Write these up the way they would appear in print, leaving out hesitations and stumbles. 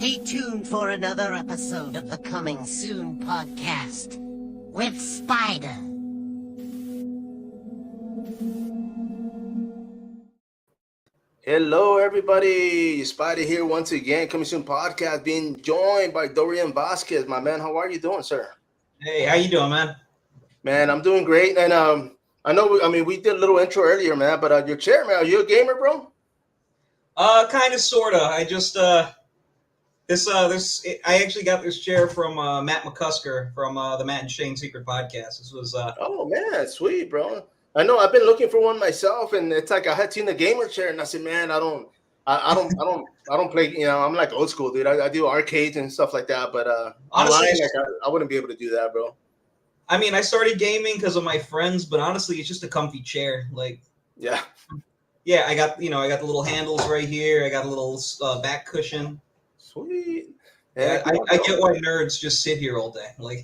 Stay tuned for another episode of the Coming Soon podcast with sPidA. Hello, everybody. sPidA here once again. Coming Soon podcast, being joined by Dorian Vasquez. My man, how are you doing, sir? Hey, how you doing, man? Man, I'm doing great. And I know, we did a little intro earlier, man. But your chair, man, are you a gamer, bro? Kind of, sorta. I just I actually got this chair from Matt McCusker from the Matt and Shane Secret Podcast. This was Oh man, sweet, bro. I know I've been looking for one myself, and it's like I had seen the gamer chair, and I said, man, I don't play. You know, I'm like old school, dude. I do arcades and stuff like that, but honestly, online, I wouldn't be able to do that, bro. I mean, I started gaming because of my friends, but honestly, it's just a comfy chair. Like, yeah, I got the little handles right here. I got a little back cushion. Sweet. Yeah, I get why nerds just sit here all day. Like,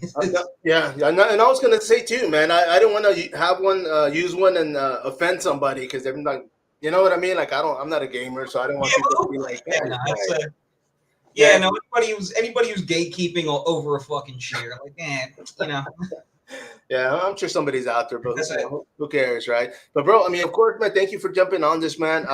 yeah, and I was gonna say too, man. I don't want to have one, use one, and offend somebody because they're like, you know what I mean? Like, I'm not a gamer, so I don't want people to be like, no, anybody who's gatekeeping over a fucking chair, like, you know. Yeah, I'm sure somebody's out there, but who cares, right? But bro, I mean, of course, man, thank you for jumping on this, man.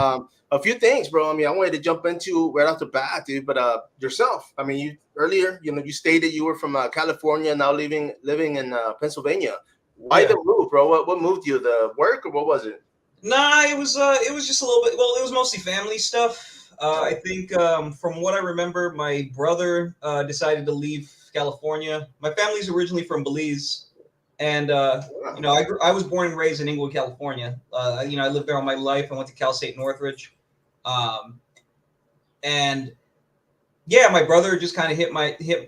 A few things, bro. I mean, I wanted to jump into right off the bat, dude. But yourself, I mean, you earlier, you stated you were from California, now living in Pennsylvania. Why the move, bro? What moved you? The work, or what was it? Nah, it was just a little bit. Well, it was mostly family stuff. I think from what I remember, my brother decided to leave California. My family's originally from Belize. And I was born and raised in Inglewood, California. I lived there all my life. I went to Cal State Northridge, and my brother just kind of hit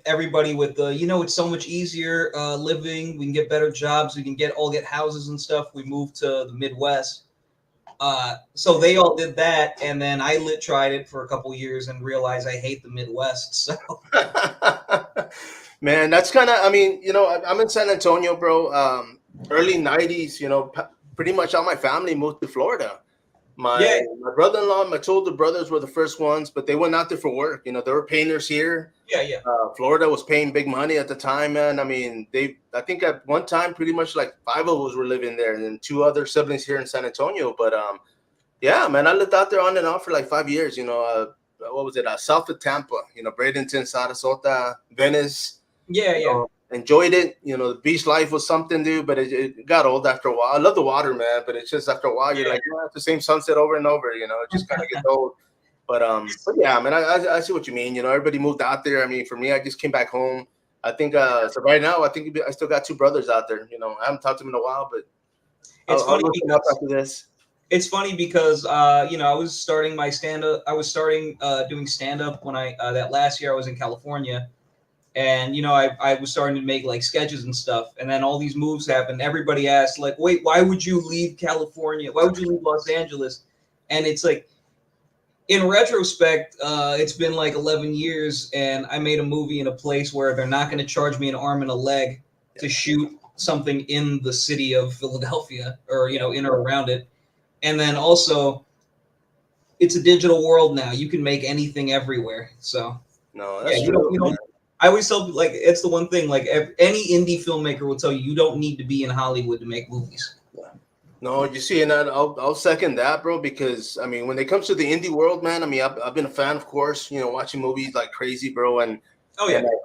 everybody with the, it's so much easier living. We can get better jobs. We can get houses and stuff. We moved to the Midwest, so they all did that, and then I tried it for a couple years and realized I hate the Midwest. So. Man, that's kind of, I mean, I'm in San Antonio, bro. Early 90s, pretty much all my family moved to Florida. My brother-in-law, my two older brothers were the first ones, but they went out there for work. They were painters here. Yeah. Florida was paying big money at the time, man. I mean, I think at one time, pretty much like 5 of us were living there, and then 2 other siblings here in San Antonio. But yeah, man, I lived out there on and off for like 5 years. What was it? South of Tampa, Bradenton, Sarasota, Venice. Yeah. Enjoyed it. The beach life was something, dude, but it got old after a while. I love the water, man, but it's just after a while, you're like, it's the same sunset over and over, it just kind of gets old. But yeah, man, I see what you mean. Everybody moved out there. I mean, for me, I just came back home. I think, so right now, I think I still got 2 brothers out there. I haven't talked to them in a while, but it's funny because after this. It's funny because, I was starting my stand-up. I was starting doing stand-up when that last year I was in California. And, I was starting to make like sketches and stuff. And then all these moves happened. Everybody asked, like, wait, why would you leave California? Why would you leave Los Angeles? And it's like, in retrospect, it's been like 11 years. And I made a movie in a place where they're not going to charge me an arm and a leg to shoot something in the city of Philadelphia or, in or around it. And then also, it's a digital world now. You can make anything everywhere. So, no, that's true. You don't, I always tell, like, it's the one thing, like, any indie filmmaker will tell you, you don't need to be in Hollywood to make movies. No, you see, and I'll second that, bro, because, I mean, when it comes to the indie world, man, I mean, I've been a fan, of course, watching movies like crazy, bro, and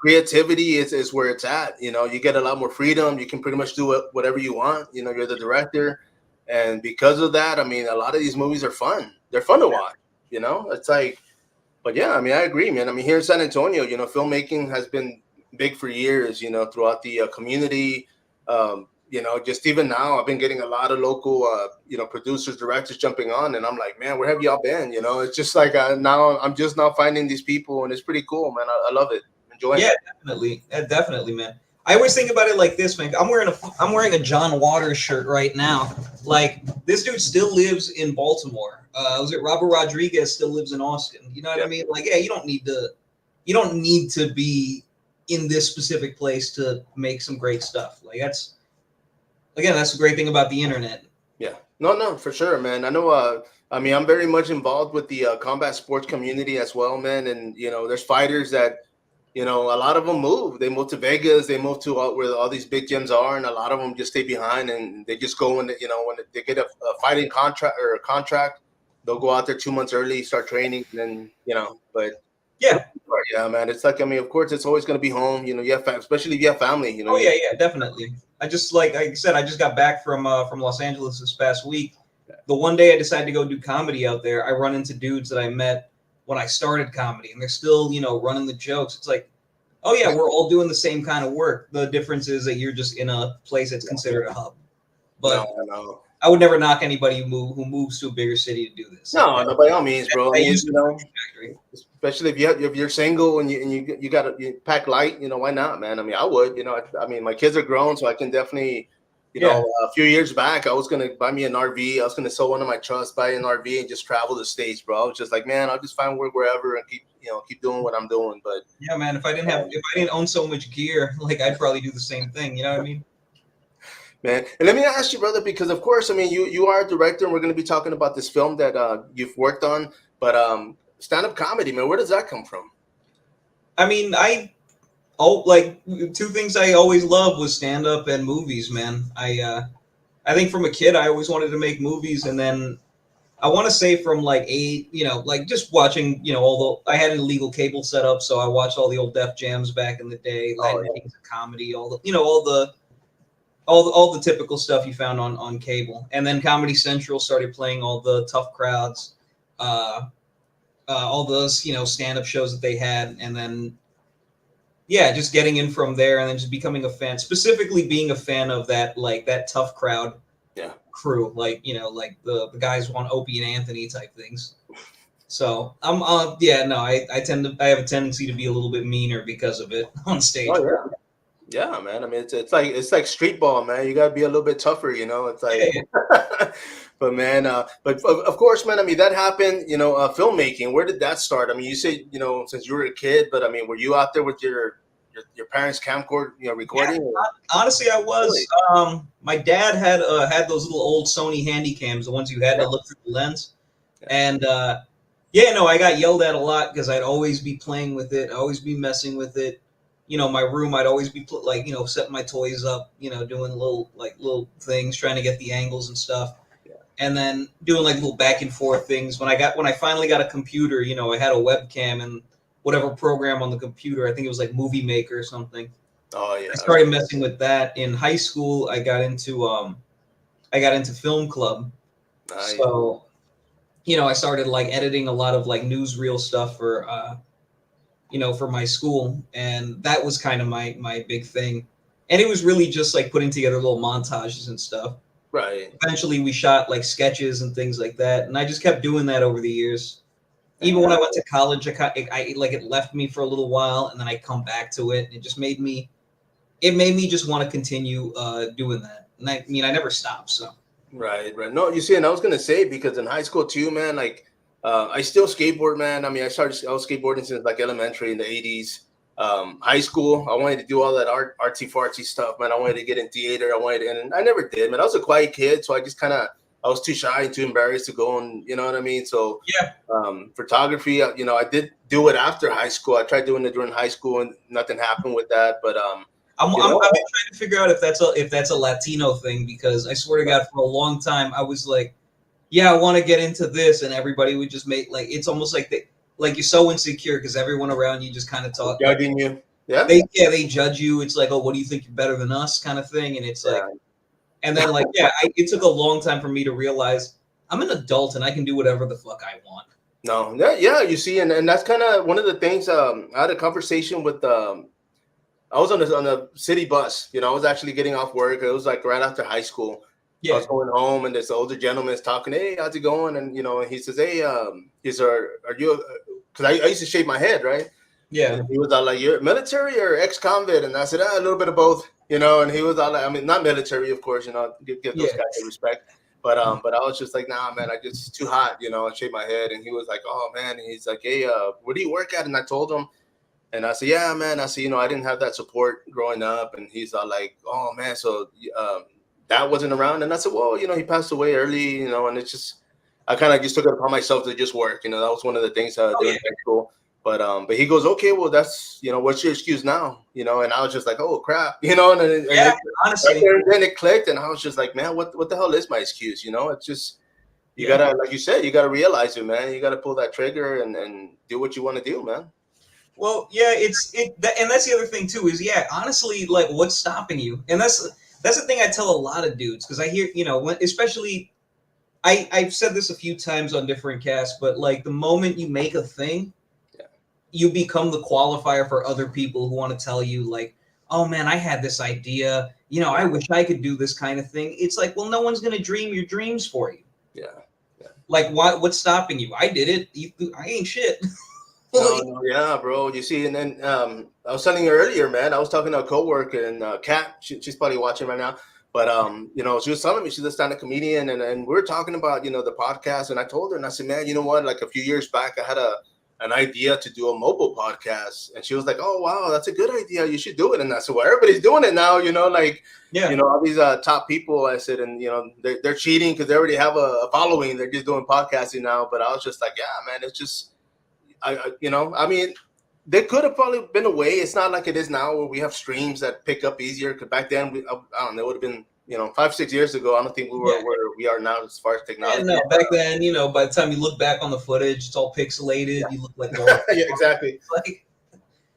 creativity is where it's at. You get a lot more freedom. You can pretty much do whatever you want. You're the director, and because of that, I mean, a lot of these movies are fun. They're fun to watch, It's like, but yeah, I mean, I agree, man. I mean, here in San Antonio, filmmaking has been big for years, throughout the community. Just even now, I've been getting a lot of local, producers, directors jumping on, and I'm like, man, where have y'all been? It's just like now I'm just now finding these people, and it's pretty cool, man. I love it. Enjoying it. Yeah, definitely, man. I always think about it like this, man. I'm wearing a John Waters shirt right now. Like, this dude still lives in Baltimore. Was it Robert Rodriguez still lives in Austin? You know what I mean? Like, yeah, you don't need to be in this specific place to make some great stuff. Like, that's the great thing about the internet. Yeah. No, for sure, man. I know I mean, I'm very much involved with the combat sports community as well, man. And there's fighters that a lot of them move. They move to Vegas. They move to where all these big gyms are, and a lot of them just stay behind and they just go when they get a fighting contract or a contract, they'll go out there 2 months early, start training, and then But yeah, man, it's like, I mean, of course, it's always going to be home. You have especially if you have family. Oh yeah, definitely. I just like I said, I just got back from Los Angeles this past week. The one day I decided to go do comedy out there, I run into dudes that I met when I started comedy, and they're still running the jokes. It's like, oh yeah, we're all doing the same kind of work. The difference is that you're just in a place that's considered a hub. But no. I would never knock anybody who moves to a bigger city to do this. No, by all means, bro. I mean, especially if you're single and you got to pack light, why not, man? I mean, I would, I mean, my kids are grown, so I can definitely, a few years back, I was gonna buy me an RV. I was gonna sell one of my trucks, buy an RV, and just travel the states, bro. I was just like, man, I'll just find work wherever and keep doing what I'm doing. But yeah, man, if I didn't own so much gear, like I'd probably do the same thing. You know what I mean? Man, and let me ask you, brother, because of course, I mean, you are a director, and we're going to be talking about this film that you've worked on. But stand-up comedy, man, where does that come from? I mean, like two things I always loved was stand-up and movies, man. I think from a kid, I always wanted to make movies, and then I want to say from like 8, like just watching, I had an illegal cable set up, so I watched all the old Def Jams back in the day, Latin Kings of Comedy, all the typical stuff you found on cable. And then Comedy Central started playing all the tough crowds, all those stand-up shows that they had, and then just getting in from there, and then just becoming a fan, specifically being a fan of that tough crowd crew, like the guys on Opie and Anthony type things. So I'm I have a tendency to be a little bit meaner because of it on stage. Oh yeah. Yeah, man. I mean, it's like street ball, man. You gotta be a little bit tougher, It's like, but man, but of course, man. I mean, that happened. Filmmaking. Where did that start? I mean, you say since you were a kid, but I mean, were you out there with your parents' camcorder, recording? Yeah, honestly, I was. Really? My dad had those little old Sony Handycams, the ones you had to look through the lens, and I got yelled at a lot because I'd always be playing with it, always be messing with it. My room, I'd always be setting my toys up, doing little things, trying to get the angles and stuff, and then doing like little back and forth things. When I finally got a computer, I had a webcam and whatever program on the computer. I think it was like Movie Maker or something. Oh yeah. I started messing with that in high school. I got into film club. Nice. So, I started like editing a lot of like newsreel stuff for for my school, and that was kind of my big thing. And it was really just like putting together little montages and stuff. Right. Eventually we shot like sketches and things like that, and I just kept doing that over the years. Even when I went to college, it left me for a little while, and then I come back to it. It just made me just want to continue doing that. And I never stopped. So. Right. No, you see, and I was gonna say, because in high school too, man, like I still skateboard, man. I mean, I was skateboarding since like elementary in the 80s. High school, I wanted to do all that artsy fartsy stuff, man. I wanted to get in theater. And I never did, man. I was a quiet kid, so I just I was too shy and too embarrassed to go, and you know what I mean? So photography, I did do it after high school. I tried doing it during high school, and nothing happened with that. But I've been trying to figure out if that's a Latino thing, because I swear to God, for a long time I was like, yeah, I want to get into this, and everybody would just make it's almost like you're so insecure because everyone around you just kind of talk judging you. Yeah. They judge you. It's like, oh, what do you think, you're better than us, kind of thing. And it's like, and then it took a long time for me to realize I'm an adult and I can do whatever the fuck I want. No, you see, and that's kind of one of the things. I had a conversation with I was on a city bus. I was actually getting off work. It was like right after high school. Yeah. I was going home, and this older gentleman is talking. Hey, how's it going? And he says, hey, are you? Because I used to shave my head, right? Yeah. And he was all like, you're military or ex-convict? And I said, a little bit of both, And he was all like, I mean, not military, of course, give those guys the respect. But I was just like, nah, man, it's too hot, I shaved my head. And he was like, oh man, and he's like, hey, where do you work at? And I told him. And I said, yeah, man. I said, I didn't have that support growing up. And he's all like, oh man, so that wasn't around. And I said, well, he passed away early, and it's just, I kind of just took it upon myself to just work. You know, that was one of the things during high school. But he goes, okay, well, that's, you know, what's your excuse now? You know, and I was just like, oh crap, you know, honestly, then it clicked, and I was just like, man, what the hell is my excuse? You know, it's just you gotta, like you said, you gotta realize it, man. You gotta pull that trigger and do what you want to do, man. Well, yeah, and that's the other thing too is honestly, like, what's stopping you? And that's the thing I tell a lot of dudes, because I hear, you know, especially I've said this a few times on different casts, but like the moment you make a thing, you become the qualifier for other people who want to tell you like, oh man, I had this idea, you know, I wish I could do this kind of thing. It's like, well, no one's gonna dream your dreams for you. Yeah. Like, what's stopping you? I did it. I ain't shit. No, yeah, bro. You see, and then I was telling you earlier, man. I was talking to a coworker, and Kat, she's probably watching right now. But you know, she was telling me she's a stand-up comedian, and we were talking about, you know, the podcast. And I told her, and I said, man, you know what? Like a few years back, I had an idea to do a mobile podcast, and she was like, oh wow, that's a good idea. You should do it. And I said, well, everybody's doing it now. You know, like you know, all these top people. I said, and you know, they're cheating because they already have a following. They're just doing podcasting now. But I was just like, yeah, man, it's just. You know, I mean, there could have probably been a way. It's not like it is now where we have streams that pick up easier. Because back then, I don't know, it would have been, you know, 5-6 years ago. I don't think we were where we are now as far as technology. Yeah, no, back then, you know, by the time you look back on the footage, it's all pixelated. You look like yeah, exactly. Like,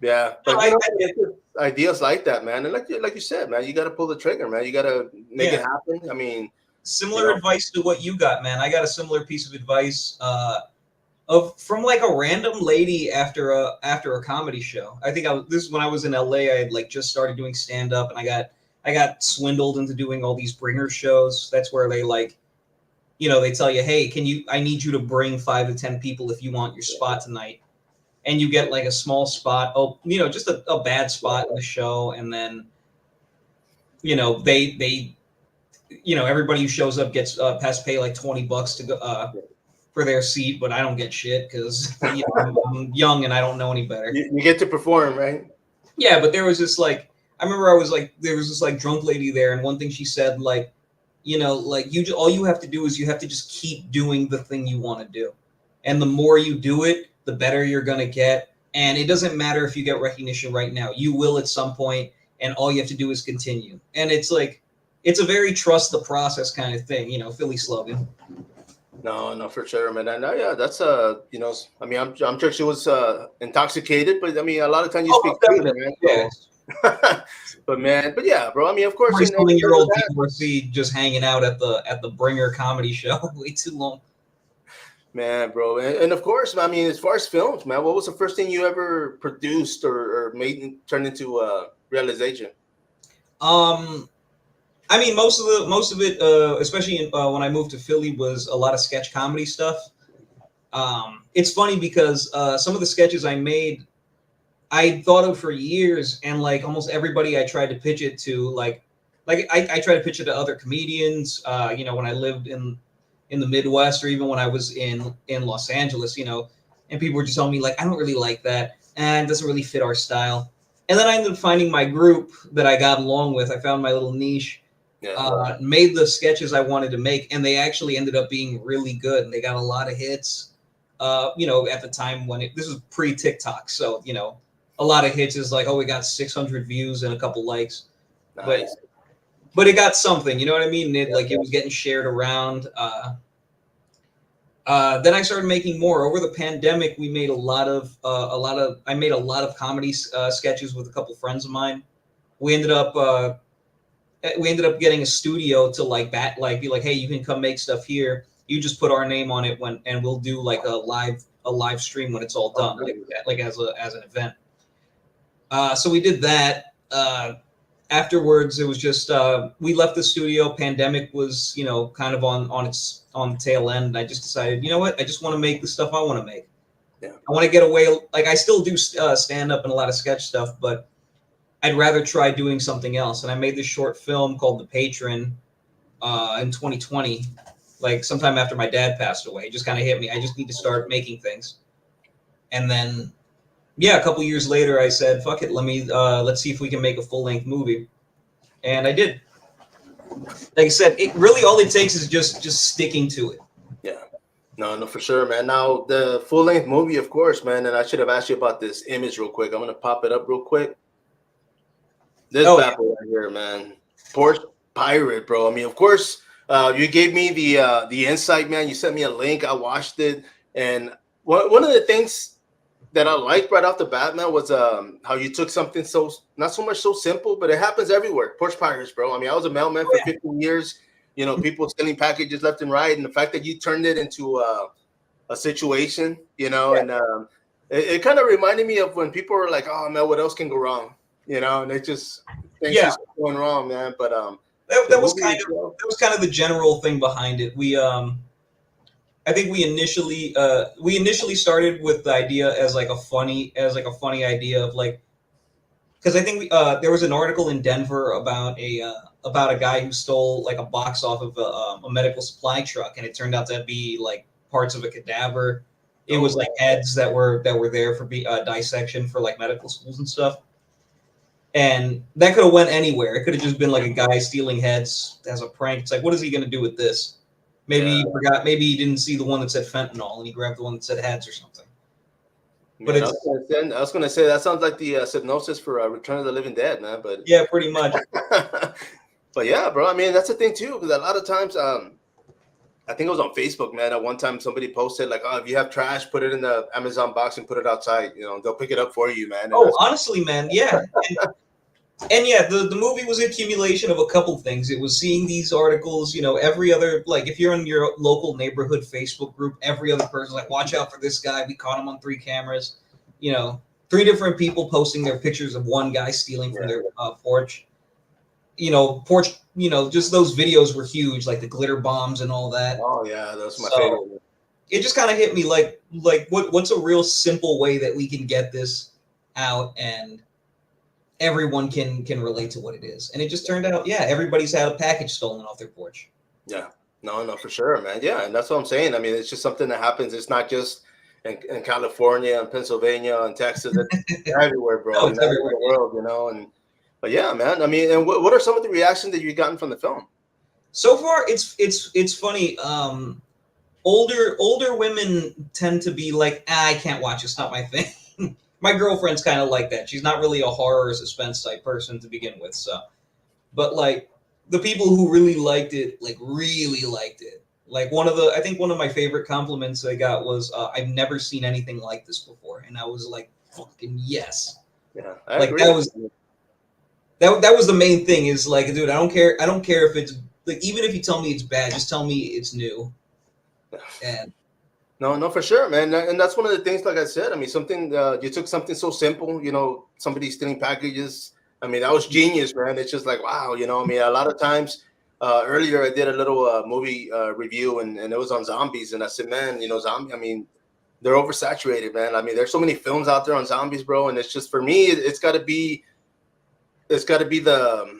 but you know, ideas like that, man, and like you said, man, you got to pull the trigger, man. You got to make it happen. I mean, similar advice to what you got, man. I got a similar piece of advice. From like a random lady after a comedy show. I think this is when I was in LA. I had like just started doing stand up, and I got swindled into doing all these bringer shows. That's where they like, you know, they tell you, hey, I need you to bring 5 to 10 people if you want your spot tonight, and you get like a small spot. Oh, you know, just a bad spot in the show, and then, you know, they you know, everybody who shows up gets has to pay like $20 to go. For their seat, but I don't get shit because you know, I'm young and I don't know any better. You get to perform, right? Yeah, but there was this like, I remember there was this like drunk lady there, and one thing she said, like, you know, like all you have to do is you have to just keep doing the thing you want to do, and the more you do it, the better you're gonna get. And it doesn't matter if you get recognition right now, you will at some point, and all you have to do is continue. And it's like, it's a very trust the process kind of thing, you know, Philly slogan. No, for sure, man. And yeah, that's you know, I mean, I'm sure she was intoxicated, but I mean, a lot of times you speak freely, man. Yes. But yeah, bro. I mean, of course, 20-year-old people were just hanging out at the Bringer comedy show way too long. Man, bro, and of course, I mean, as far as films, man, what was the first thing you ever produced or made turned into realization? I mean, most of it, especially when I moved to Philly, was a lot of sketch comedy stuff. It's funny because some of the sketches I made, I thought of for years, and like almost everybody I tried to pitch it to, like I tried to pitch it to other comedians. You know, when I lived in the Midwest, or even when I was in Los Angeles, you know, and people were just telling me like, I don't really like that, and it doesn't really fit our style. And then I ended up finding my group that I got along with. I found my little niche. Made the sketches I wanted to make, and they actually ended up being really good, and they got a lot of hits. You know, at the time when this was pre-TikTok, so you know, a lot of hits is like, oh, we got 600 views and a couple likes. Nice. But it got something, you know what I mean? It was getting shared around. Then I started making more. Over the pandemic, we made I made a lot of comedy sketches with a couple friends of mine. We ended up getting a studio to be like, hey, you can come make stuff here. You just put our name on it and we'll do like a live stream when it's all done, like as an event. So we did that. Afterwards, it was just we left the studio. Pandemic was, you know, kind of on the tail end. I just decided, you know what, I just want to make the stuff I want to make. Yeah. I want to get away. Like I still do stand up and a lot of sketch stuff, but I'd rather try doing something else. And I made this short film called The Patron in 2020, like sometime after my dad passed away. It just kind of hit me. I just need to start making things. And then, yeah, a couple years later, I said, fuck it, let's see if we can make a full-length movie. And I did. Like I said, it really all it takes is just sticking to it. Yeah. No, no, for sure, man. Now the full length movie, of course, man. And I should have asked you about this image real quick. I'm gonna pop it up real quick. This Oh bad boy right here, man. Porch Pirate, bro. I mean, of course, you gave me the insight, man. You sent me a link. I watched it, and one of the things that I liked right off the bat, man, was how you took something so not so much so simple, but it happens everywhere. Porch Pirates, bro. I mean, I was a mailman for 15 years. You know, people selling packages left and right, and the fact that you turned it into a situation, you know, and it kind of reminded me of when people were like, "Oh man, what else can go wrong?" You know, and it just things just going wrong, man. But that was kind of the general thing behind it. I think we initially started with the idea as like a funny idea of like, because I think there was an article in Denver about a guy who stole like a box off of a medical supply truck, and it turned out to be like parts of a cadaver. It was like heads that were there for dissection for like medical schools and stuff. And that could have went anywhere. It could have just been like a guy stealing heads as a prank. It's like, what is he going to do with this? Maybe he forgot. Maybe he didn't see the one that said fentanyl, and he grabbed the one that said heads or something. But I was going to say that sounds like the synopsis for Return of the Living Dead, man. But yeah, pretty much. But yeah, bro. I mean, that's the thing too, because a lot of times, I think it was on Facebook, man. At one time, somebody posted like, "Oh, if you have trash, put it in the Amazon box and put it outside. You know, they'll pick it up for you, man." And honestly, man, yeah. And yeah, the movie was an accumulation of a couple things. It was seeing these articles, you know, every other, like if you're in your local neighborhood Facebook group, every other person like, watch out for this guy. We caught him on 3 cameras. You know, 3 different people posting their pictures of one guy stealing from their porch. You know, just those videos were huge, like the glitter bombs and all that. Oh yeah, that's my favorite. It just kind of hit me like what's a real simple way that we can get this out and everyone can relate to what it is. And it just turned out, yeah, everybody's had a package stolen off their porch. Yeah, no, for sure, man. Yeah, and that's what I'm saying. I mean, it's just something that happens. It's not just in California and Pennsylvania and Texas. It's everywhere, bro. No, it's everywhere in the world, you know. But yeah, man. I mean, and what are some of the reactions that you've gotten from the film? So far, it's funny. Older women tend to be like, I can't watch. It's not my thing. My girlfriend's kind of like that. She's not really a horror or suspense type person to begin with. So, but like the people who really liked it, like I think one of my favorite compliments I got was, I've never seen anything like this before. And I was like, fucking yes. Yeah. I agree. That was the main thing is like, dude, I don't care if it's like, even if you tell me it's bad, just tell me it's new. And No, for sure, man. And that's one of the things, like I said, I mean, something, you took something so simple, you know, somebody stealing packages. I mean, that was genius, man. It's just like, wow, you know, I mean, a lot of times earlier I did a little movie review and it was on zombies. And I said, man, you know, I mean, they're oversaturated, man. I mean, there's so many films out there on zombies, bro. And it's just, for me, it's got to be the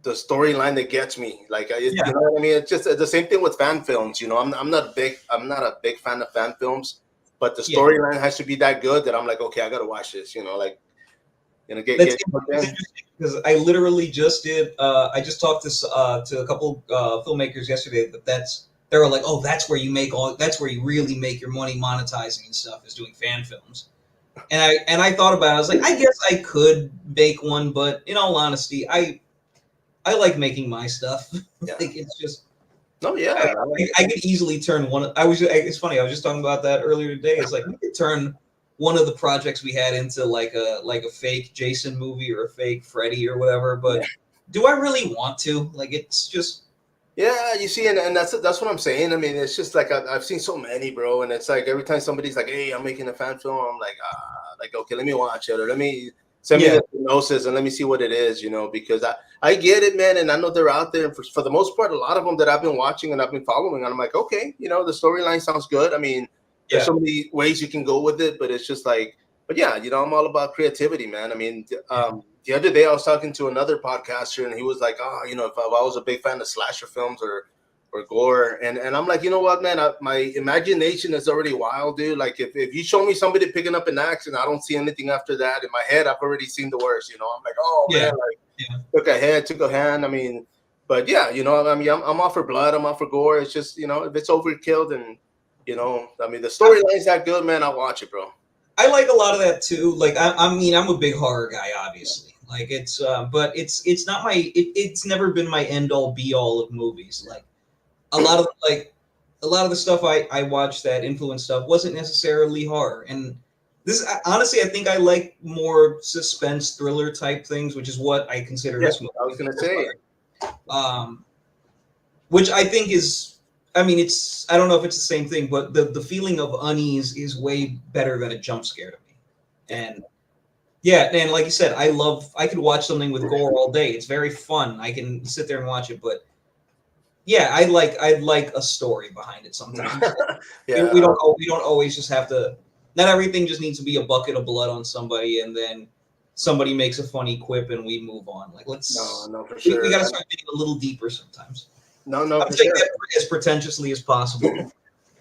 storyline that gets me. Like, you know what I mean? It's just the same thing with fan films. You know, I'm not a big fan of fan films, but the storyline has to be that good that I'm like, okay, I gotta watch this. You know, like, you know, get interesting because I literally just did. I just talked to a couple filmmakers yesterday. They were like, oh, that's where you really make your money monetizing and stuff, is doing fan films. And I thought about it. I was like, I guess I could make one, but in all honesty, I like making my stuff. Yeah. Like, it's just. No, yeah. I could easily turn one. It's funny. I was just talking about that earlier today. It's like we could turn one of the projects we had into like a fake Jason movie or a fake Freddy or whatever. But do I really want to? Like, it's just. Yeah, you see, and that's what I'm saying. I mean, it's just like I've seen so many, bro, and it's like every time somebody's like, "Hey, I'm making a fan film," I'm like, okay, let me watch it, or let me send me the synopsis and let me see what it is, you know, because I get it, man, and I know they're out there, and for the most part, a lot of them that I've been watching and I've been following, and I'm like, okay, you know, the storyline sounds good. I mean, there's so many ways you can go with it, but it's just like, but yeah, you know, I'm all about creativity, man. I mean, the other day I was talking to another podcaster and he was like, oh, you know, if I was a big fan of slasher films or gore, and I'm like, you know what, man, my imagination is already wild, dude. Like, if you show me somebody picking up an axe and I don't see anything after that, in my head I've already seen the worst, you know. I'm like, oh man, like took a head, took a hand. I mean, but yeah, you know, I mean, I'm all for blood, I'm all for gore. It's just, you know, if it's overkill, then You know, I mean, the storyline's that good, man. I'll watch it, bro. I like a lot of that too. Like, I mean, I'm a big horror guy, obviously. Like, it's, but it's not it's never been my end all be all of movies. Like, a lot of the stuff I watched that influenced stuff wasn't necessarily horror. And this, honestly, I think I like more suspense thriller type things, which is what I consider this movie. I was gonna say, which I think is, I mean, I don't know if it's the same thing, but the feeling of unease is way better than a jump scare to me. And yeah, and like you said, I could watch something with gore all day. It's very fun. I can sit there and watch it, but yeah, I like a story behind it sometimes. yeah, we don't always just have to. Not everything just needs to be a bucket of blood on somebody, and then somebody makes a funny quip and we move on. Like, no, for sure. We gotta start getting a little deeper sometimes. No, I'm for taking sure. it as pretentiously as possible.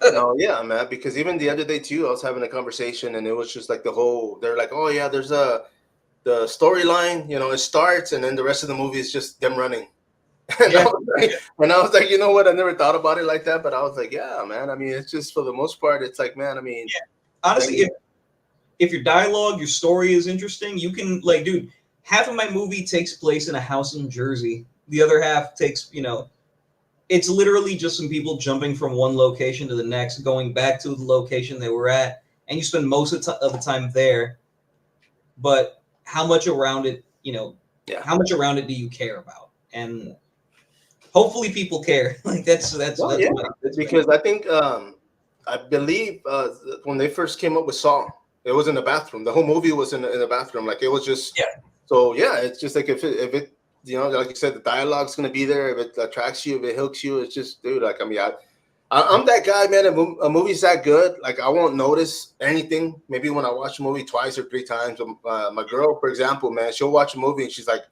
No, yeah, man. Because even the other day too, I was having a conversation, and it was just like they're like, oh yeah, there's the storyline. You know, it starts, and then the rest of the movie is just them running. And, Yeah. I was like, you know what? I never thought about it like that, but I was like, yeah, man. I mean, it's just for the most part, it's like, man. I mean, yeah. Honestly, if your dialogue, your story is interesting, you can, like, dude. Half of my movie takes place in a house in Jersey. The other half takes, it's literally just some people jumping from one location to the next, going back to the location they were at, and you spend most of the time there. But how much around it, how much around it do you care about? And hopefully people care. Like that's yeah. Because I think I believe when they first came up with Saw, it was in the bathroom. The whole movie was in the bathroom. Like it was just So yeah, it's just like if it like you said, the dialogue's gonna be there. If it attracts you, if it hooks you, it's just, dude. Like I mean, I'm that guy, man. If a movie's that good, like I won't notice anything. Maybe when I watch a movie twice or three times. My girl, for example, man, she'll watch a movie and she's like,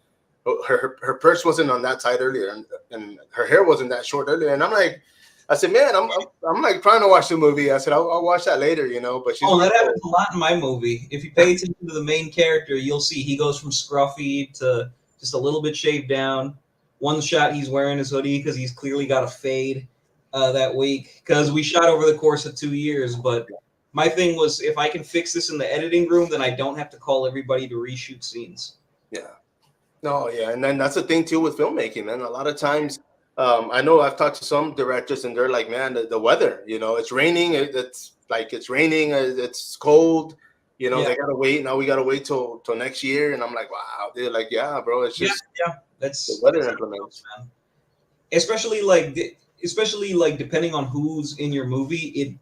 her purse wasn't on that tight earlier, and her hair wasn't that short earlier, and I'm like, I said, man, I'm like trying to watch the movie. I said, I'll watch that later, But she's that happens a lot in my movie. If you pay attention to the main character, you'll see he goes from scruffy to just a little bit shaved down. One shot, he's wearing his hoodie because he's clearly got a fade that week because we shot over the course of 2 years. But my thing was, if I can fix this in the editing room, then I don't have to call everybody to reshoot scenes. Yeah. No, yeah. And then that's the thing, too, with filmmaking, man. A lot of times, I know I've talked to some directors, and they're like, man, the weather, it's raining. It's raining. It's cold. They gotta wait. Now we gotta wait till next year. And I'm like, wow. They're like, yeah, bro. It's just that's the weather implements, man. Especially like depending on who's in your movie.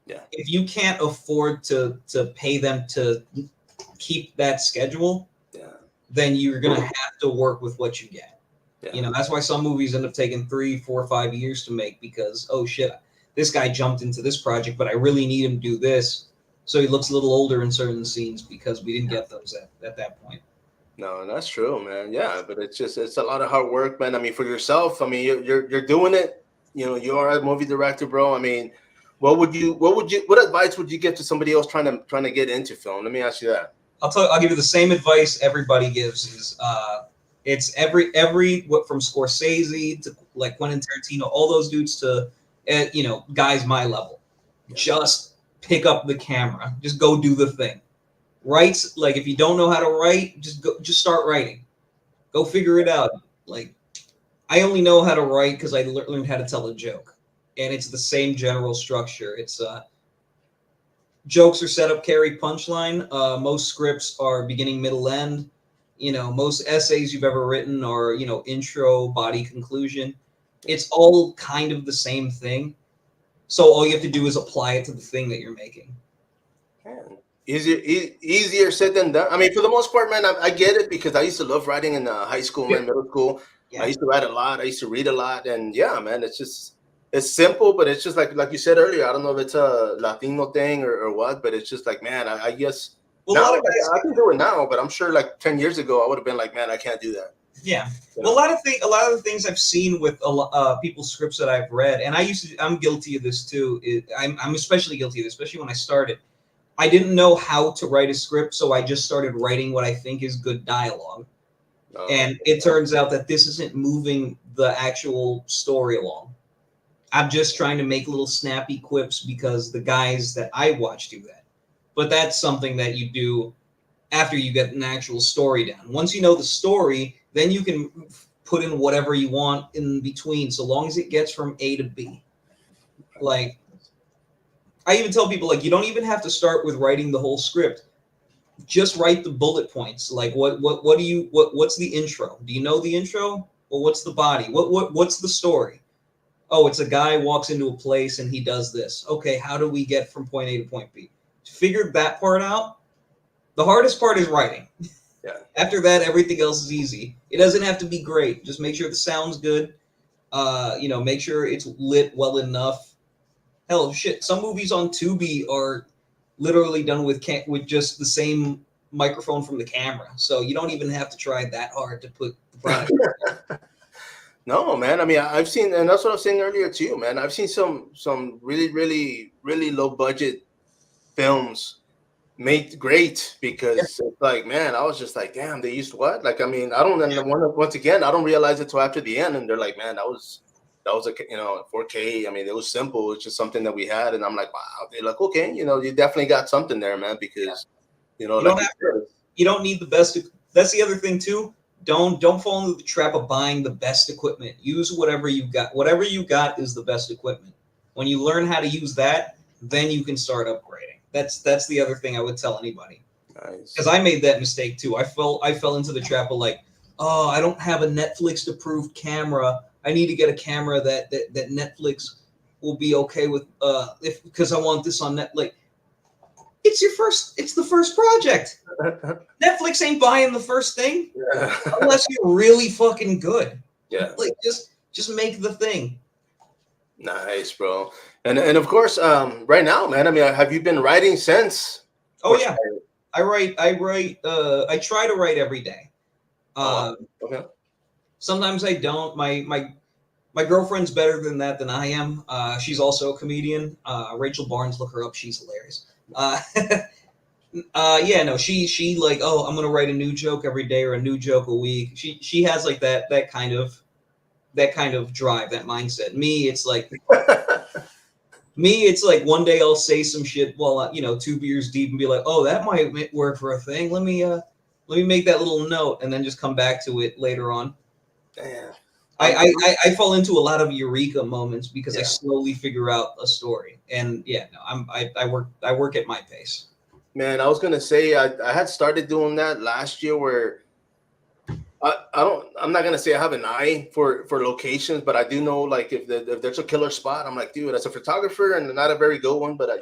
If you can't afford to pay them to keep that schedule, then you're gonna have to work with what you get. Yeah. That's why some movies end up taking 3, 4, 5 years to make because, oh shit, this guy jumped into this project, but I really need him to do this. So he looks a little older in certain scenes because we didn't get those at that point. No, that's true, man. Yeah, but it's a lot of hard work, man. I mean, for yourself, I mean, you're doing it. You are a movie director, bro. I mean, what advice would you give to somebody else trying to get into film? Let me ask you that. I'll give you the same advice everybody gives is it's what from Scorsese to like Quentin Tarantino, all those dudes to guys my level. Just pick up the camera. Just go do the thing. Write, like if you don't know how to write, just start writing. Go figure it out. Like I only know how to write because I learned how to tell a joke, and it's the same general structure. It's jokes are set up, carry, punchline. Most scripts are beginning, middle, end. Most essays you've ever written are intro, body, conclusion. It's all kind of the same thing. So all you have to do is apply it to the thing that you're making. Man, easier said than done. I mean, for the most part, man, I get it because I used to love writing in high school, man, middle school. Yeah. I used to write a lot. I used to read a lot, and yeah, man, it's simple, but it's just like you said earlier. I don't know if it's a Latino thing or what, but it's just like, man, I guess now I can do it now, but I'm sure like 10 years ago I would have been like, man, I can't do that. Yeah. Well, a lot of the things I've seen with people's scripts that I've read, and I'm guilty of this too. I'm especially guilty of this, especially when I started. I didn't know how to write a script, so I just started writing what I think is good dialogue. And it turns out that this isn't moving the actual story along. I'm just trying to make little snappy quips because the guys that I watch do that. But that's something that you do after you get an actual story down. Once you know the story, then you can put in whatever you want in between, so long as it gets from A to B. Like, I even tell people, like, you don't even have to start with writing the whole script. Just write the bullet points. Like, what's the intro? Do you know the intro? Well, what's the body? What's the story? Oh, it's a guy walks into a place and he does this. Okay, how do we get from point A to point B? Figure that part out. The hardest part is writing. Yeah. After that, everything else is easy. It doesn't have to be great. Just make sure the sound's good. Make sure it's lit well enough. Hell, shit. Some movies on Tubi are literally done with just the same microphone from the camera, so you don't even have to try that hard to put the product. No, man. I mean, I've seen, and that's what I was saying earlier too, man. I've seen some really, really, really low budget films made great because it's like, man, I was just like, damn, they used what? Like, I mean, I don't. And once again, I don't realize it till after the end, and they're like, man, that was a 4K. I mean, it was simple. It's just something that we had, and I'm like, wow. They're like, okay, you definitely got something there, man, because you don't need the best. That's the other thing too. Don't fall into the trap of buying the best equipment. Use whatever you got. Whatever you got is the best equipment. When you learn how to use that, then you can start upgrading. That's the other thing I would tell anybody. Nice. Because I made that mistake too. I fell into the trap of like, oh, I don't have a Netflix approved camera. I need to get a camera that Netflix will be okay with. Because I want this on Netflix. It's the first project. Netflix ain't buying the first thing unless you're really fucking good. Yeah. Like just make the thing. Nice, bro. And of course, right now, man, I mean, have you been writing since? Oh yeah. I write I try to write every day. Okay. Sometimes I don't. My girlfriend's better than I am. She's also a comedian. Rachel Barnes, look her up. She's hilarious. She like, oh, I'm gonna write a new joke every day or a new joke a week. She has like that kind of drive, that mindset. Me, it's like one day I'll say some shit while 2 beers deep and be like, oh, that might work for a thing. Let me make that little note and then just come back to it later on. Damn. I fall into a lot of eureka moments because I slowly figure out a story, and I work at my pace. Man, I was gonna say I had started doing that last year where I'm not gonna say I have an eye for locations, but I do know like if there's a killer spot, I'm like, dude, as a photographer and not a very good one, but I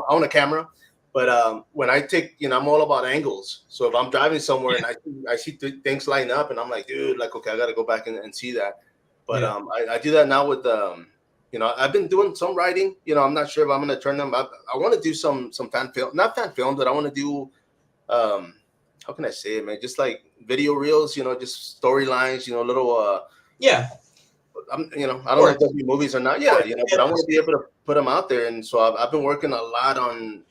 own a camera. But when I take, I'm all about angles. So if I'm driving somewhere and I see things line up, and I'm like, dude, like, okay, I got to go back and see that. But I do that now with, I've been doing some writing. I'm not sure if I'm going to turn them up. I want to do some fan film, not fan films, but I want to do, how can I say it, man? Just like video reels, just storylines, little. Yeah. I don't know if they'll be movies or not. Yeah, but I want to be able to put them out there. And so I've been working a lot on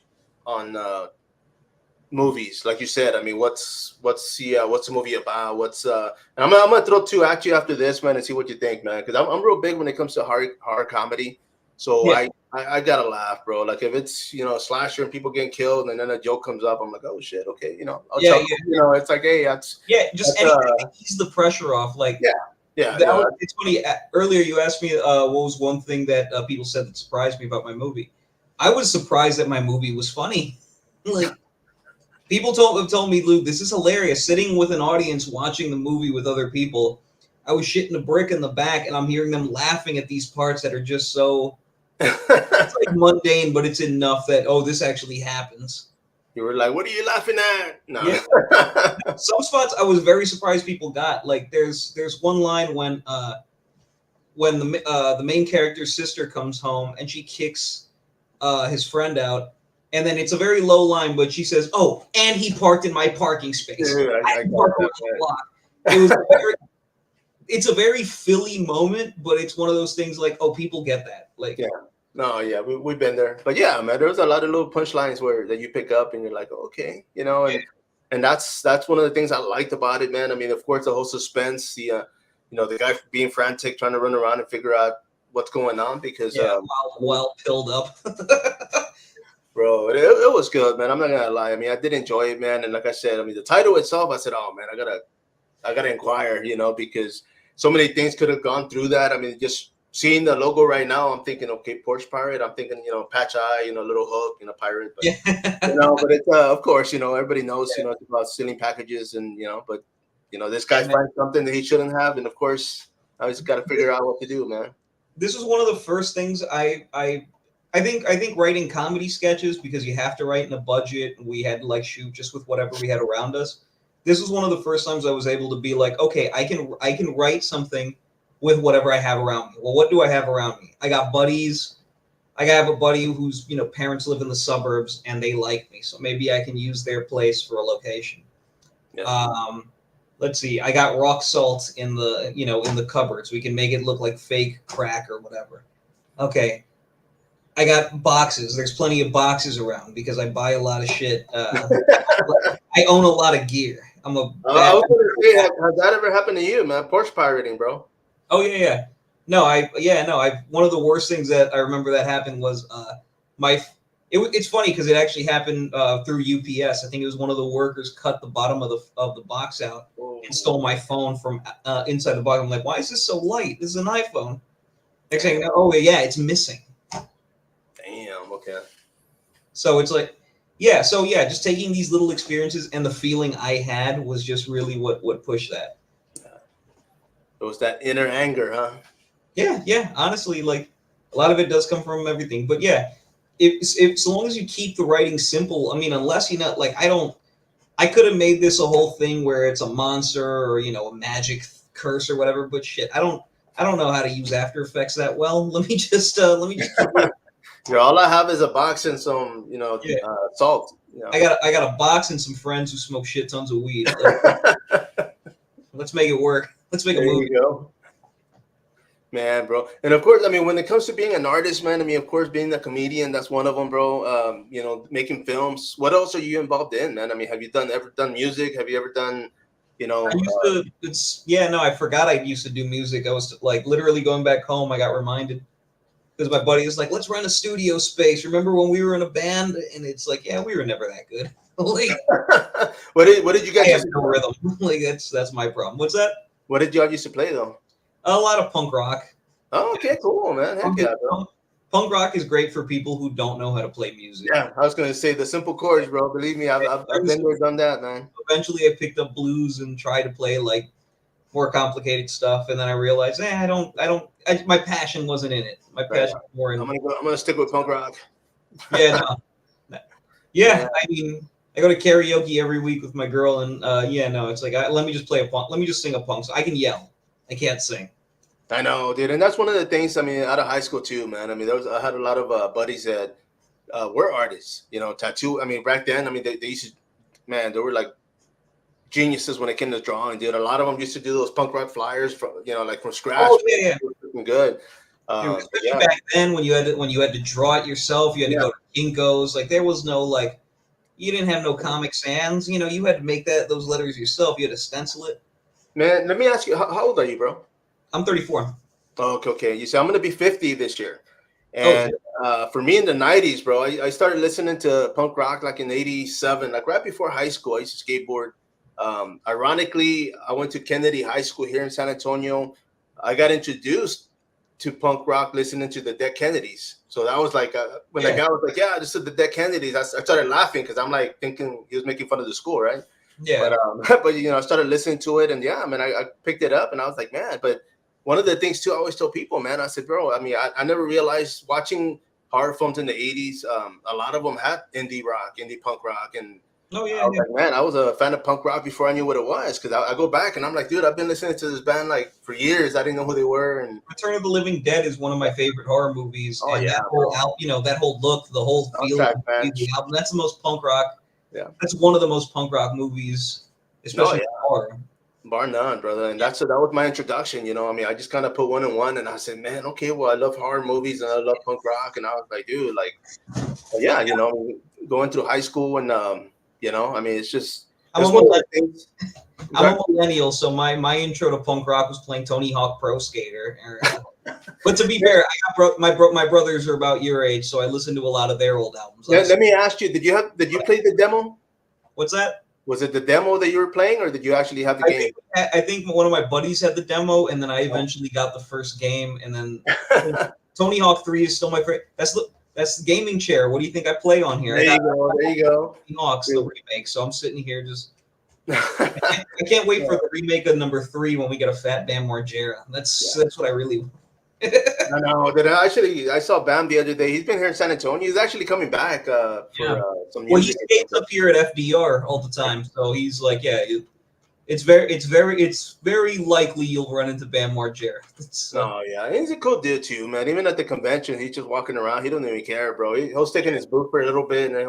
movies, like you said. I mean, what's the movie about? And I'm gonna throw two at you after this, man, and see what you think, man. Because I'm real big when it comes to horror comedy. So I gotta laugh, bro. Like if it's a slasher and people getting killed, and then a joke comes up, I'm like, oh shit, okay, I'll chuckle. It's like, hey, anything to ease the pressure off, like it's funny. Earlier you asked me what was one thing that people said that surprised me about my movie. I was surprised that my movie was funny. Like people told me, Luke, this is hilarious. Sitting with an audience watching the movie with other people, I was shitting a brick in the back, and I'm hearing them laughing at these parts that are just so it's like mundane, but it's enough that this actually happens. You were like, what are you laughing at? No. Yeah. Some spots I was very surprised people got. Like there's one line when the main character's sister comes home and she kicks his friend out, and then it's a very low line, but she says, "Oh, and he parked in my parking space." Dude, I parked on the block. It's a very Philly moment, but it's one of those things like, oh, people get that. Like, we've been there, but yeah, man, there's a lot of little punchlines that you pick up, and you're like, okay, and that's one of the things I liked about it, man. I mean, of course, the whole suspense, the guy being frantic, trying to run around and figure out what's going on because while pilled up. Bro, it was good, man. I'm not gonna lie. I mean, I did enjoy it, man. And like I said, I mean, the title itself, I said, oh man, I gotta inquire, you know, because so many things could have gone through that. I mean, just seeing the logo right now, I'm thinking, okay, Porch Pirate. I'm thinking, you know, Patch Eye, you know, Little Hook, you know, pirate. But, you know, but it's of course, you know, everybody knows, you know, it's about stealing packages, and you know, but you know, this guy finds something that he shouldn't have, and of course, I just got to figure out what to do, man. This was one of the first things I think writing comedy sketches, because you have to write in a budget, and we had to like shoot just with whatever we had around us. This was one of the first times I was able to be like, okay, I can write something with whatever I have around me. Well, what do I have around me? I got buddies. I have a buddy whose, you know, parents live in the suburbs and they like me, so maybe I can use their place for a location. Yeah. Let's see. I got rock salt in the, you know, in the cupboards. We can make it look like fake crack or whatever. Okay. I got boxes. There's plenty of boxes around because I buy a lot of shit. I own a lot of gear. I'm a. I was gonna say, has that ever happened to you, man? Porch pirating, bro. Oh yeah. No, one of the worst things that I remember that happened was it's funny because it actually happened through UPS. I think it was one of the workers cut the bottom of the box out and stole my phone from inside the box. I'm like, why is this so light? This is an iPhone. Next thing, oh yeah, it's missing. Damn. Okay. So it's like, yeah. So yeah, just taking these little experiences and the feeling I had was just really what pushed that. It was that inner anger, huh? Yeah. Honestly, like a lot of it does come from everything, but yeah, if so long as you keep the writing simple. I mean, unless you know, like I could have made this a whole thing where it's a monster or, you know, a magic curse or whatever. But shit, I don't know how to use After Effects that well. Let me just. Yeah, all I have is a box and some, you know, salt. You know. I got a box and some friends who smoke shit tons of weed. Let's make it work. Let's make a movie. There you go. Man, bro. And of course, I mean, when it comes to being an artist, man, I mean, of course, being a comedian, that's one of them, bro. You know, making films. What else are you involved in, man? I mean, have you ever done music? Have you ever done, you know? I forgot I used to do music. I was like literally going back home. I got reminded because my buddy was like, let's rent a studio space. Remember when we were in a band? And it's like, yeah, we were never that good. Like, what did you guys have no rhythm? Like that's my problem. What's that? What did y'all used to play though? A lot of punk rock. Oh, okay, cool, man. Heck yeah, bro. Punk rock is great for people who don't know how to play music. Yeah, I was gonna say the simple chords, bro. Believe me, I've been there, done that, man. Eventually, I picked up blues and tried to play like more complicated stuff, and then I realized, my passion wasn't in it. My passion was more in. I'm gonna stick with punk rock. Yeah, no. Yeah, I mean, I go to karaoke every week with my girl, and it's like let me just sing a punk song. I can yell. I can't sing. I know, dude, and that's one of the things. I mean, out of high school too, man. I mean, I had a lot of buddies that were artists. You know, tattoo. I mean, back then, I mean, they used to, man, they were like geniuses when it came to drawing, dude. A lot of them used to do those punk rock flyers from, you know, like from scratch. Oh yeah. Good. Especially back then, when you had to draw it yourself, you had to go to Kinko's. Like there was no you didn't have no Comic Sans. You know, you had to make those letters yourself. You had to stencil it. Man, let me ask you, how old are you, bro? I'm 34. Okay. You see, I'm going to be 50 this year. And for me in the 90s, bro, I started listening to punk rock like in 87, like right before high school. I used to skateboard. Ironically, I went to Kennedy High School here in San Antonio. I got introduced to punk rock listening to the Dead Kennedys. So that was like, when the guy was like, yeah, this is the Dead Kennedys, I started laughing because I'm like thinking he was making fun of the school, right? Yeah. But you know, I started listening to it, and yeah, man, I picked it up, and I was like, man. But one of the things too, I always tell people, man, I said, bro, I mean, I never realized watching horror films in the 80s, a lot of them had indie rock, indie punk rock, and like, man, I was a fan of punk rock before I knew what it was, because I go back and I'm like, dude, I've been listening to this band like for years. I didn't know who they were. And Return of the Living Dead is one of my favorite horror movies. Oh, and yeah, that whole that whole look, the whole feel of the album. That's the most punk rock. Yeah, that's one of the most punk rock movies, especially horror. Bar none, brother. And that was my introduction. You know, I mean, I just kind of put one and one, and I said, man, okay, well, I love horror movies and I love punk rock, and I was like, dude, like, yeah, you know, going through high school and you know, I mean, it's just. I'm a millennial, so my intro to punk rock was playing Tony Hawk Pro Skater. But to be fair, my brothers are about your age, so I listen to a lot of their old albums. Let me ask you: did you play the demo? What's that? Was it the demo that you were playing, or did you actually have the game? I think one of my buddies had the demo, and then I eventually got the first game, and then Tony Hawk 3 is still my favorite. That's the gaming chair. What do you think I play on here? There you go. Tony Hawk's the remake, so I'm sitting here just. I can't wait for the remake of number 3 when we get a Fat Bam Margera. That's what I really. I know. I saw Bam the other day. He's been here in San Antonio. He's actually coming back for some music. Well, he skates up here at FBR all the time, so he's like, it's very likely you'll run into Bam Margera. He's a cool dude too, man. Even at the convention, he's just walking around. He don't even care, bro. He'll stick in his booth for a little bit, and then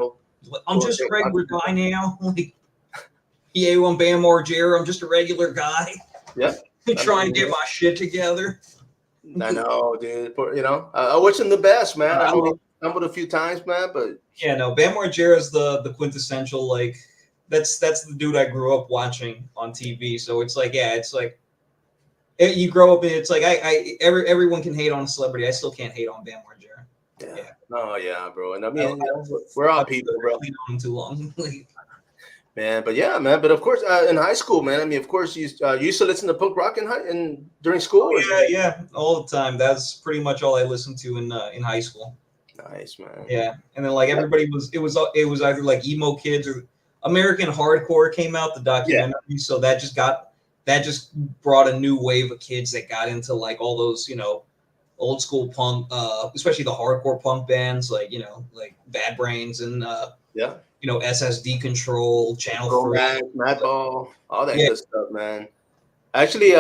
I'm just a regular guy now. Like, I'm Bam Margera. I'm just a regular guy. Yeah. Trying to get my shit together. I know, dude. I wish him the best, man. I know he stumbled a few times, man, but Bam Margera is the quintessential, like, that's the dude I grew up watching on TV. So it's like, you grow up and it's like everyone can hate on a celebrity. I still can't hate on Bam Margera. Yeah. Oh yeah, bro. And I mean, we're all people, bro. Known him too long. Man, but but of course, in high school, man. I mean, of course, you used to listen to punk rock during school. Yeah, all the time. That's pretty much all I listened to in high school. Nice, man. Yeah, and then like everybody it was either like emo kids or American hardcore came out, the documentary. Yeah. So that just brought a new wave of kids that got into like all those old school punk, especially the hardcore punk bands like like Bad Brains and SSD Control, Channel 3, Madball, all that good stuff, man. Actually,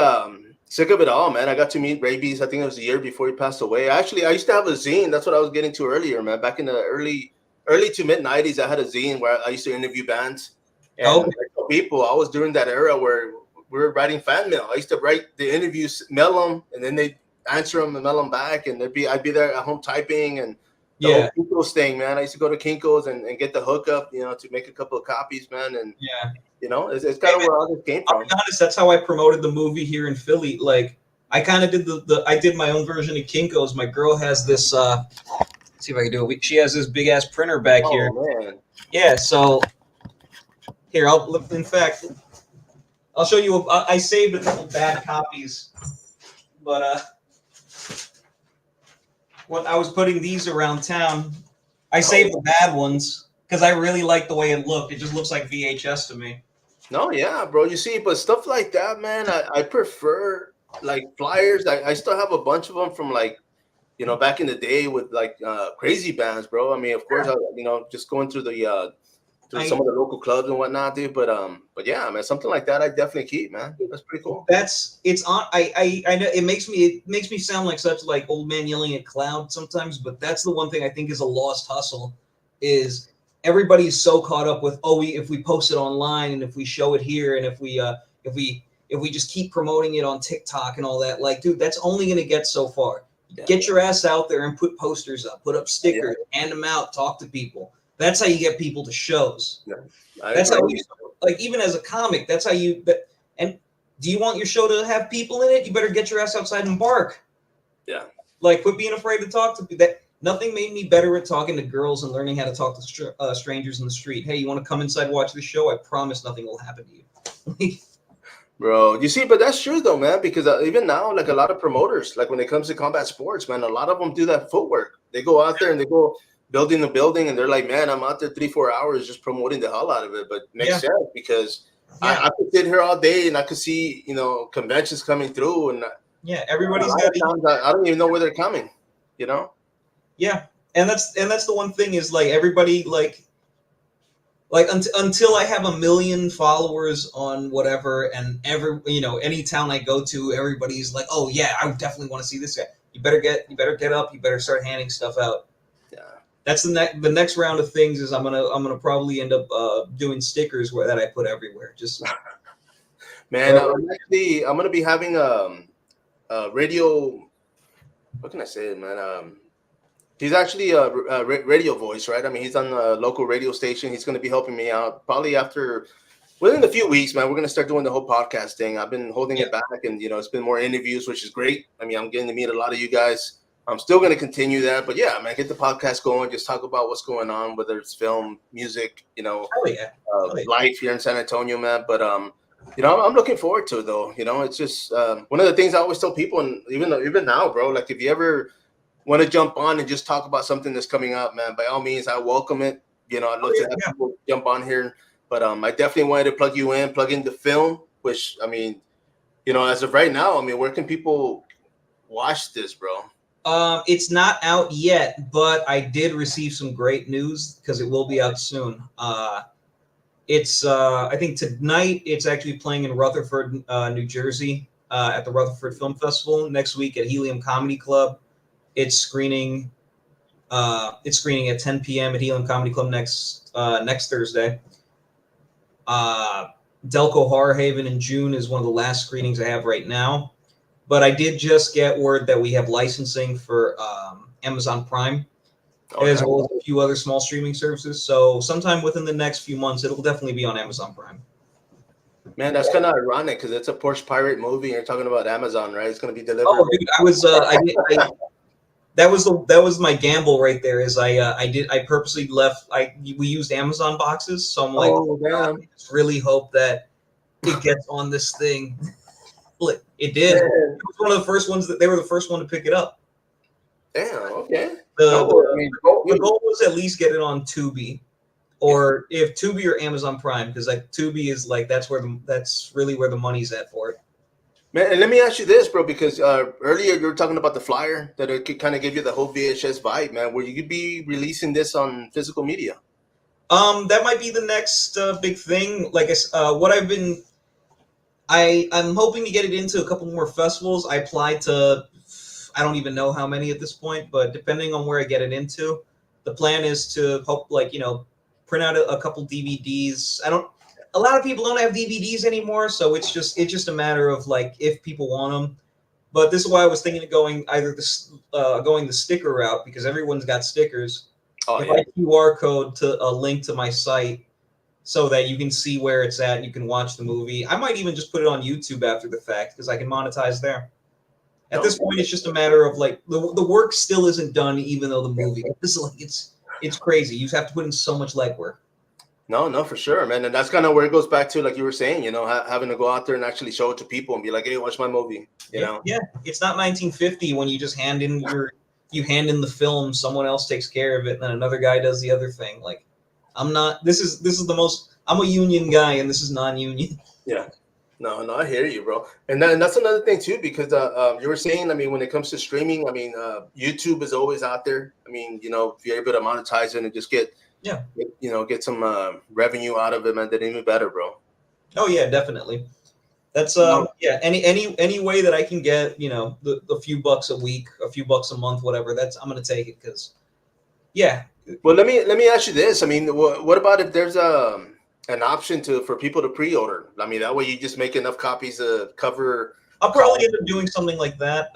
sick of it all, man. I got to meet Rabies. I think it was a year before he passed away. Actually, I used to have a zine. That's what I was getting to earlier, man. Back in the early to mid '90s, I had a zine where I used to interview bands. And people, I was during that era where we were writing fan mail. I used to write the interviews, mail them, and then they answer them and mail them back. And I'd be there at home typing and. The whole Kinko's thing, man. I used to go to Kinko's and get the hookup, to make a couple of copies, man. And it's kind of where all this came from. I'll be honest, that's how I promoted the movie here in Philly. Like, I kind of did I did my own version of Kinko's. My girl has this. Let's see if I can do it. She has this big ass printer back here. Oh man. Yeah. So here, I'll show you. I saved a couple bad copies, but when I was putting these around town, I saved the bad ones because I really like the way it looked. It just looks like VHS to me. No, yeah, bro. You see, but stuff like that, man, I prefer like flyers. I still have a bunch of them from like, back in the day with like crazy bands, bro. I mean, of course, just going through some of the local clubs and whatnot, dude. But yeah, man, something like that I definitely keep, man. That's pretty cool. I know it makes me sound like such like old man yelling at cloud sometimes, but that's the one thing I think is a lost hustle, is everybody's so caught up with if we post it online and if we show it here and if we just keep promoting it on TikTok and all that, like, dude, that's only gonna get so far. Get your ass out there and put posters up, put up stickers, hand them out, talk to people. That's how you get people to shows. Yeah, that's how like, even as a comic, that's how you. And do you want your show to have people in it? You better get your ass outside and bark. Yeah. Like, quit being afraid to talk to people. Nothing made me better at talking to girls and learning how to talk to strangers in the street. Hey, you want to come inside and watch the show? I promise nothing will happen to you. Bro, you see, but that's true though, man. Because even now, like a lot of promoters, like when it comes to combat sports, man, a lot of them do that footwork. They go out there and they go building the building, and they're like, man, I'm out there 3-4 hours just promoting the hell out of it. But it makes sense because I could sit here all day and I could see, conventions coming through, and everybody's got. I don't even know where they're coming, Yeah, and that's the one thing is like everybody like until I have 1 million followers on whatever, and any town I go to, everybody's like, oh yeah, I definitely want to see this guy. You better get up. You better start handing stuff out. That's the next round of things is I'm gonna probably end up doing stickers that I put everywhere. Just man, I'm gonna be having a radio. What can I say, man? He's actually a radio voice, right? I mean, he's on a local radio station. He's gonna be helping me out probably after within a few weeks, man, we're gonna start doing the whole podcast thing. I've been holding it back, and it's been more interviews, which is great. I mean, I'm getting to meet a lot of you guys. I'm still gonna continue that, but yeah, man, get the podcast going. Just talk about what's going on, whether it's film, music, life here in San Antonio, man. But I'm looking forward to it, though. It's just one of the things I always tell people, and even now, bro. Like, if you ever want to jump on and just talk about something that's coming up, man, by all means, I welcome it. I'd love to have people jump on here. But I definitely wanted to plug into film, which, I mean, as of right now, I mean, where can people watch this, bro? It's not out yet, but I did receive some great news because it will be out soon. It's I think tonight it's actually playing in Rutherford, New Jersey, at the Rutherford Film Festival. Next week at Helium Comedy Club, it's screening at 10 p.m. at Helium Comedy Club next Thursday. Delco Horror Haven in June is one of the last screenings I have right now. But I did just get word that we have licensing for Amazon Prime, as well as a few other small streaming services. So sometime within the next few months, it'll definitely be on Amazon Prime. Man, that's kind of ironic because it's a Porch pirate movie. And you're talking about Amazon, right? It's going to be delivered. Oh, dude, that was my gamble right there. Is I purposely left. We used Amazon boxes, so I'm like, I just really hope that it gets on this thing. It did. It was one of the first ones they were the first one to pick it up. Damn. Okay. The goal was at least get it on Tubi, or if Tubi or Amazon Prime, because like Tubi is like that's really where the money's at for it. Man, and let me ask you this, bro, because earlier you were talking about the flyer that it could kind of give you the whole VHS vibe, man. Where you could be releasing this on physical media? That might be the next big thing. Like what I've been. I'm hoping to get it into a couple more festivals. I applied to, I don't even know how many at this point, but depending on where I get it into, the plan is to hope, print out a couple DVDs. A lot of people don't have DVDs anymore, so it's just a matter of if people want them. But this is why I was thinking of going going the sticker route, because everyone's got stickers. I QR code to a link to my site, so that you can see where it's at and you can watch the movie. I might even just put it on YouTube after the fact because I can monetize there. At this point, it's just a matter of the work still isn't done, even though the movie it's crazy. You have to put in so much legwork. No, for sure, man. And that's kind of where it goes back to, like you were saying, having to go out there and actually show it to people and be like, hey, watch my movie. You know? Yeah. It's not 1950 when you just hand in the film, someone else takes care of it, and then another guy does the other thing. I'm a union guy, and this is non-union. Yeah. No, I hear you, bro. And that's another thing too, because you were saying, I mean, when it comes to streaming, I mean, YouTube is always out there. I mean, if you're able to monetize it and just get some revenue out of it, man, then even better, bro. Oh yeah, definitely. That's any way that I can get, the few bucks a week, a few bucks a month, whatever. I'm gonna take it because, yeah. Well, let me ask you this. I mean, what about if there's an option for people to pre-order? I mean, that way you just make enough copies to cover. I'll probably end up doing something like that.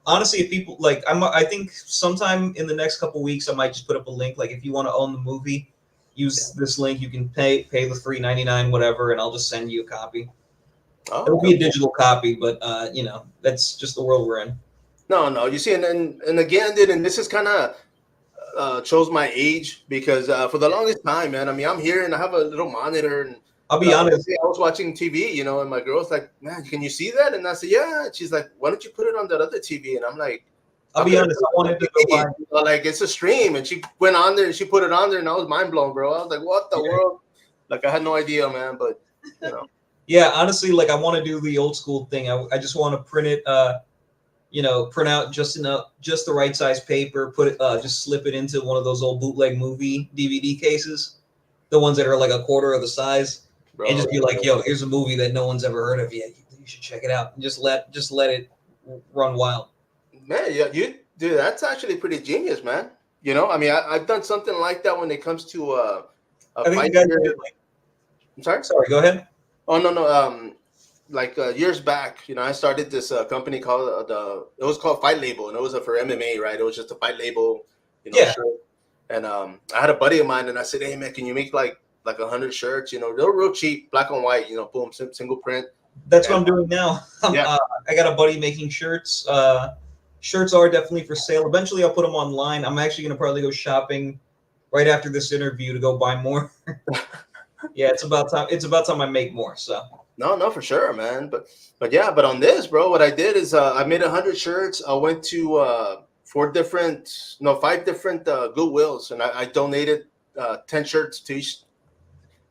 Honestly, if people I think sometime in the next couple weeks, I might just put up a link. Like, if you want to own the movie, use this link. You can pay the $3.99, whatever, and I'll just send you a copy. It'll be a digital copy, but that's just the world we're in. No, you see, and again, and this is kind of. Chose my age because for the longest time, man, I mean, I'm here and I have a little monitor, and I'll be honest, I was watching TV, and my girl's like, man, can you see that? And I said, yeah. And she's like, why don't you put it on that other TV? And I'm like, I'll be honest, I wanted to go buy it's a stream, and she went on there and she put it on there, and I was mind blown, bro. I was like, what the world? I had no idea, man, but Yeah, honestly, I want to do the old school thing. I just want to print it print out just the right size paper, put it, just slip it into one of those old bootleg movie DVD cases, the ones that are a quarter of the size, bro, and just be like, yo, here's a movie that no one's ever heard of yet. You should check it out, and just let it run wild. Man, yeah, dude, that's actually pretty genius, man. I mean, I've done something like that when it comes to I think you guys did, I'm sorry. Sorry, go ahead. Oh no. Years back, I started this company called it was called Fight Label, and it was for MMA, right? It was just a fight label, shirt. And I had a buddy of mine, and I said, hey man, can you make like 100 shirts. You know, they're real cheap, black and white. You know, boom, single print. That's what I'm doing now. Yeah. I got a buddy making shirts. Shirts are definitely for sale. Eventually, I'll put them online. I'm actually gonna probably go shopping right after this interview to go buy more. Yeah, it's about time. It's about time I make more. So. No, for sure, man. But yeah, but on this, bro, what I did is I made 100 shirts. I went to 5 different Goodwills, and I donated 10 shirts to each.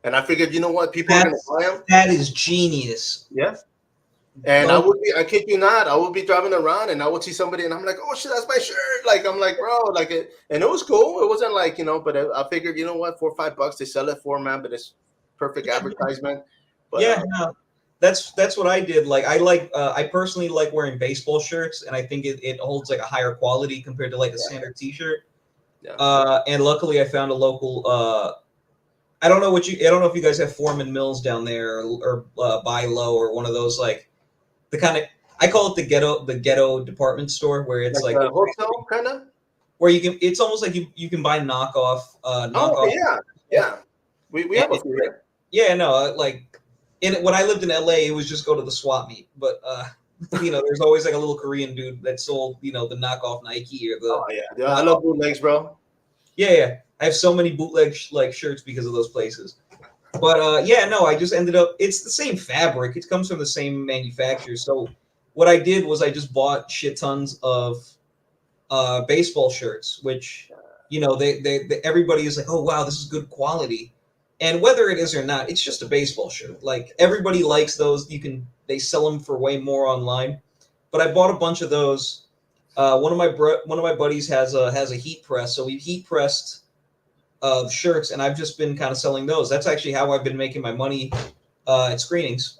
And I figured, you know what, people are gonna buy them. That is genius. Yeah. And I kid you not, I would be driving around and I would see somebody and I'm like, oh shit, that's my shirt. Like, I'm like, bro, like it, and it was cool. It wasn't like, you know, but I figured, you know what, $4 or $5 they sell it for, man, but it's perfect advertisement. But, yeah, no, that's what I did. Like, I personally like wearing baseball shirts, and I think it holds like a higher quality compared to like a standard T-shirt. Yeah. And luckily, I found a local. I don't know if you guys have Foreman Mills down there or Buy Low or one of those, like the kind of, I call it the ghetto department store, where it's like a hotel kind of, where it's almost like you can buy knockoff. Oh yeah. We have a few here. Yeah, no, like when I lived in LA, it was just go to the swap meet. But you know, there's always like a little Korean dude that sold, you know, the knockoff Nike or the. Oh yeah, I love bootlegs, bro. Yeah. I have so many bootleg like shirts because of those places. But yeah, no, I just ended up. It's the same fabric. It comes from the same manufacturer. So what I did was I just bought shit tons of baseball shirts, which, you know, they everybody is like, oh wow, this is good quality. And whether it is or not, it's just a baseball shirt. Like, everybody likes those. They sell them for way more online. But I bought a bunch of those. One of my buddies has a heat press, so we heat pressed shirts, and I've just been kind of selling those. That's actually how I've been making my money at screenings.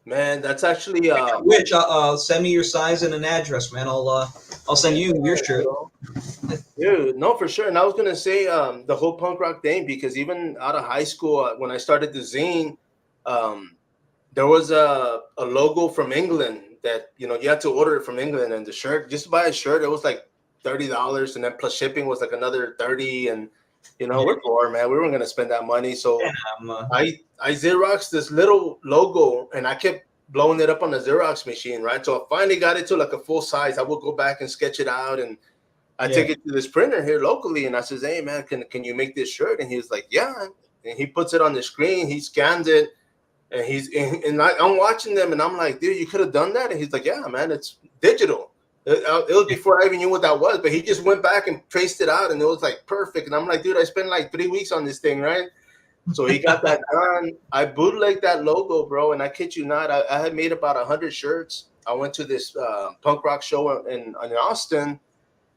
Man, that's actually which send me your size and an address, man. I'll send you your shirt. Dude, no, for sure. And I was gonna say the whole punk rock thing, because even out of high school, when I started the zine, there was a logo from England that, you know, you had to order it from England, and the shirt, just to buy a shirt, it was like $30, and then plus shipping was like another 30, and you know, we're poor, man. We weren't gonna spend that money, so I Xeroxed this little logo, and I kept blowing it up on the Xerox machine, right? So I finally got it to like a full size. I would go back and sketch it out, and I take it to this printer here locally, and I says, hey man, can you make this shirt? And he was like, yeah. And he puts it on the screen, he scans it, and I'm watching them, and I'm like, dude, you could have done that. And he's like, yeah, man, it's digital. It was before I even knew what that was, but he just went back and traced it out, and it was like perfect. And I'm like, dude, I spent like 3 weeks on this thing, right? So he got that done. I bootlegged that logo, bro, and I kid you not, I had made about 100 shirts. I went to this punk rock show in Austin,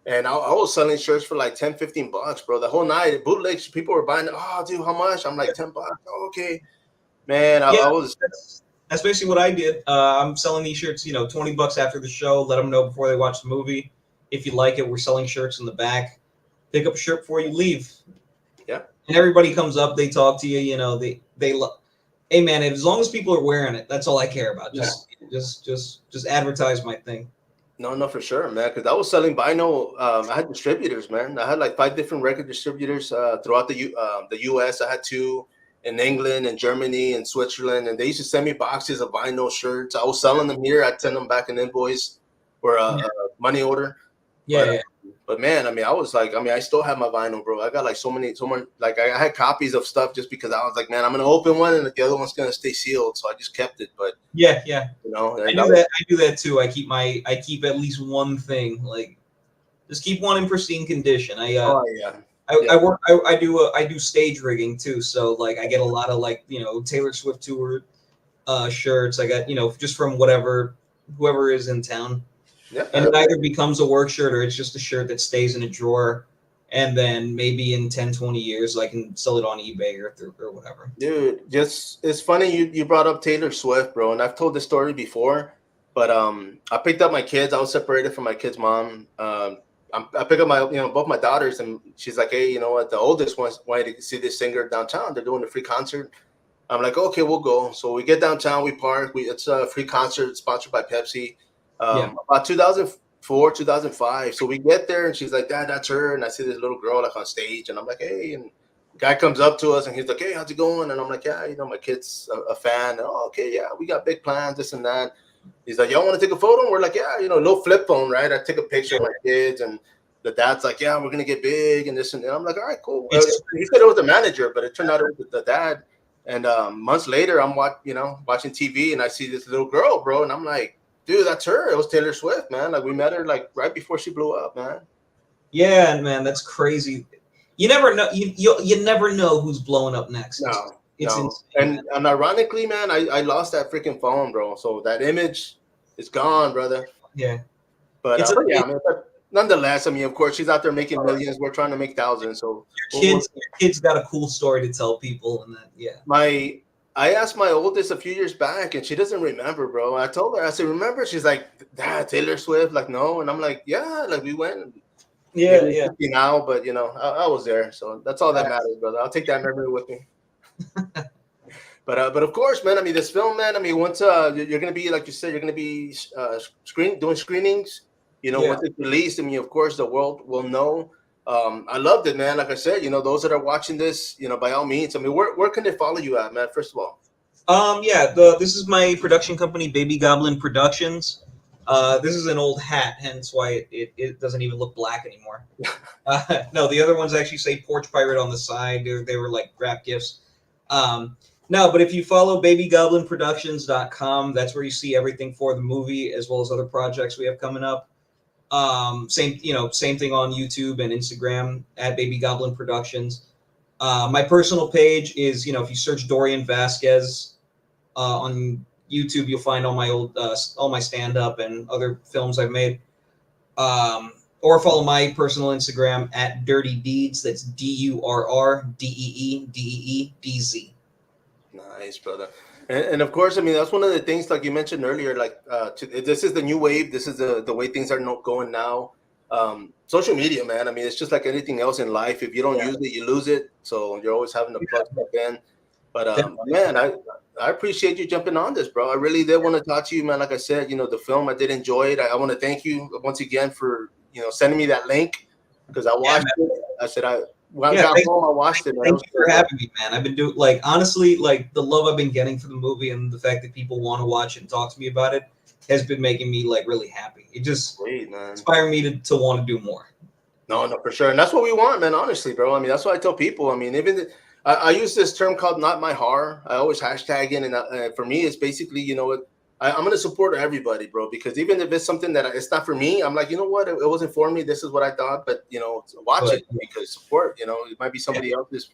and I was selling shirts for like $10-15, bro. The whole night, bootlegs, people were buying it. Oh, dude, how much? I'm like, $10. Oh, okay, man. I was. That's basically what I did. I'm selling these shirts, you know, $20 after the show. Let them know before they watch the movie. If you like it, we're selling shirts in the back. Pick up a shirt before you leave. Yeah. And everybody comes up, they talk to you. You know, they hey man, as long as people are wearing it, that's all I care about. Just advertise my thing. No, for sure, man. Because I was selling vinyl. I had distributors, man. I had like 5 different record distributors throughout the U.S. I had 2 in England and Germany and Switzerland, and they used to send me boxes of vinyl shirts. I was selling them here. I'd send them back an invoice or a money order. But man, I mean, I still have my vinyl, bro. I got like so much, like I had copies of stuff just because I was like, man, I'm gonna open one and the other one's gonna stay sealed, so I just kept it. But you know, I do that too. I keep at least one thing, like just keep one in pristine condition. I do stage rigging too, so like I get a lot of like, you know, Taylor Swift tour shirts. I got, you know, just from whoever is in town. Yeah. And it either becomes a work shirt or it's just a shirt that stays in a drawer, and then maybe in 10-20 years I can sell it on eBay or whatever. Dude, it's funny you brought up Taylor Swift, bro, and I've told this story before, but I picked up my kids. I was separated from my kid's mom. I picked up both my daughters, and she's like, hey, you know what? The oldest one wanted to see this singer downtown. They're doing a free concert. I'm like, okay, we'll go. So we get downtown, we park. It's a free concert sponsored by Pepsi. About 2004, 2005. So we get there, and she's like, Dad, that's her. And I see this little girl like on stage, and I'm like, hey, and guy comes up to us and he's like, "Hey, how's it going?" And I'm like, "Yeah, my kid's a fan." And, "Oh, okay, yeah, we got big plans, this and that." He's like, "Y'all want to take a photo?" And we're like, "Yeah, no flip phone, right?" I take a picture of my kids, and the dad's like, "Yeah, we're gonna get big and this and that." I'm like, "All right, cool." He said it was the manager, but it turned out it was the dad. And months later, I'm watching TV, and I see this little girl, bro, and I'm like, "Dude, that's her. It was Taylor Swift, man. Like we met her like right before she blew up, man." Yeah, man, that's crazy. You never know. You never know who's blowing up next. No. It's No, insane. and ironically, man, I lost that freaking phone, bro. So that image is gone, brother. Yeah, but yeah, I mean, but nonetheless, I mean, of course, she's out there making millions. We're trying to make thousands. So your kids got a cool story to tell people, and that, yeah. I asked my oldest a few years back, and she doesn't remember, bro. I told her, I said, "Remember?" She's like, "Dad, Taylor Swift." Like, no, and I'm like, "Yeah, like we went." Yeah. Now, but I was there, so that's all that matters, brother. I'll take that memory with me. But of course, man. I mean, this film, man. I mean, once you're gonna be, like you said, you're gonna be doing screenings. Once it's released, I mean, of course, the world will know. I loved it, man. Like I said, those that are watching this, by all means. I mean, where can they follow you at, man? First of all. This is my production company, Baby Goblin Productions. This is an old hat, hence why it doesn't even look black anymore. No, the other ones actually say Porch Pirate on the side. They were like wrap gifts. No, but if you follow babygoblinproductions.com, that's where you see everything for the movie as well as other projects we have coming up. Same thing on YouTube and Instagram at Baby Goblin Productions. My personal page is, if you search Dorian Vasquez on YouTube, you'll find all my stand-up and other films I've made. Or follow my personal Instagram at Dirty Deeds. That's DurrDeedz. Nice, brother. And of course, I mean, that's one of the things, like you mentioned earlier, like this is the new wave. This is the way things are going now. Social media, man. I mean, it's just like anything else in life. If you don't use it, you lose it. So you're always having to plug stuff in. But man, I appreciate you jumping on this, bro. I really did want to talk to you, man. Like I said, the film, I did enjoy it. I want to thank you once again for sending me that link, because I watched it. I said when I got home, I watched it. Thank you for having me, man. I've been doing, honestly, the love I've been getting for the movie and the fact that people want to watch it and talk to me about it has been making me really happy. It just inspired me to want to do more. No, for sure. And that's what we want, man. Honestly, bro. I mean, that's what I tell people. I mean, I use this term called "not my horror." I always hashtag it, and for me, it's basically, I'm going to support everybody, bro, because even if it's something that it's not for me, I'm like, you know what, it wasn't for me. This is what I thought, but watch it because support. It might be somebody else's,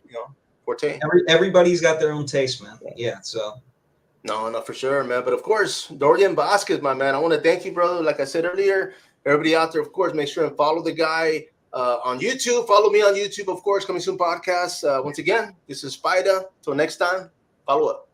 forte. Everybody's got their own taste, man. Yeah, so. No, for sure, man. But of course, Dorian Vasquez, my man, I want to thank you, brother. Like I said earlier, everybody out there, of course, make sure and follow the guy on YouTube. Follow me on YouTube, of course. Coming soon podcast. Once again, this is sPidA. Till next time, follow up.